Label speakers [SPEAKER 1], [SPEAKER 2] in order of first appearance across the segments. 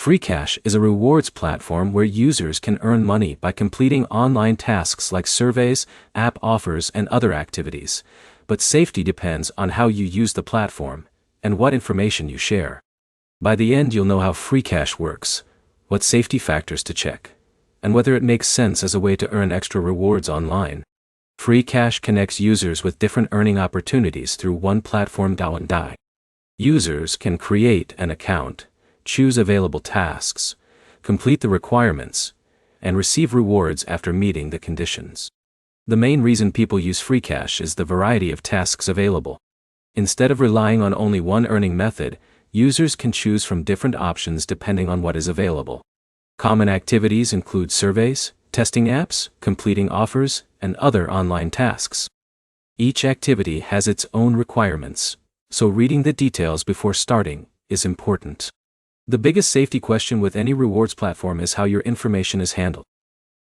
[SPEAKER 1] Freecash is a rewards platform where users can earn money by completing online tasks like surveys, app offers, and other activities, but safety depends on how you use the platform and what information you share. By the end, you'll know how Freecash works, what safety factors to check, and whether it makes sense as a way to earn extra rewards online. Freecash connects users with different earning opportunities through one platform. Users can create an account, choose available tasks, complete the requirements, and receive rewards after meeting the conditions. The main reason people use Freecash is the variety of tasks available. Instead of relying on only one earning method, users can choose from different options depending on what is available. Common activities include surveys, testing apps, completing offers, and other online tasks. Each activity has its own requirements, so reading the details before starting is important. The biggest safety question with any rewards platform is how your information is handled.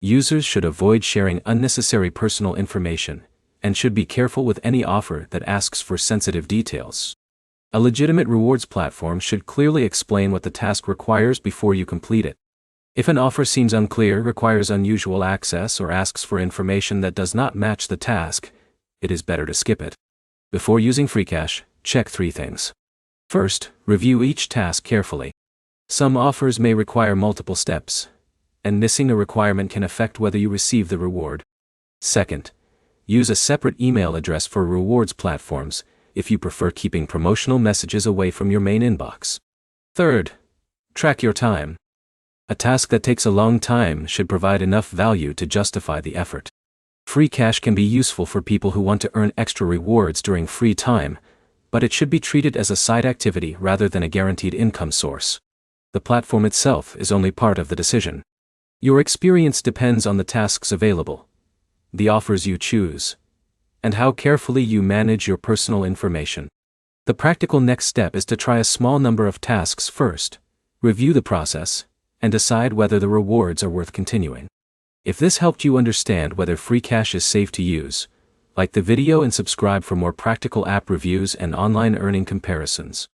[SPEAKER 1] Users should avoid sharing unnecessary personal information and should be careful with any offer that asks for sensitive details. A legitimate rewards platform should clearly explain what the task requires before you complete it. If an offer seems unclear, requires unusual access, or asks for information that does not match the task, it is better to skip it. Before using Freecash, check 3 things. First, review each task carefully. Some offers may require multiple steps, and missing a requirement can affect whether you receive the reward. Second, use a separate email address for rewards platforms if you prefer keeping promotional messages away from your main inbox. Third, track your time. A task that takes a long time should provide enough value to justify the effort. Freecash can be useful for people who want to earn extra rewards during free time, but it should be treated as a side activity rather than a guaranteed income source. The platform itself is only part of the decision. Your experience depends on the tasks available, the offers you choose, and how carefully you manage your personal information. The practical next step is to try a small number of tasks first, review the process, and decide whether the rewards are worth continuing. If this helped you understand whether Freecash is safe to use, like the video and subscribe for more practical app reviews and online earning comparisons.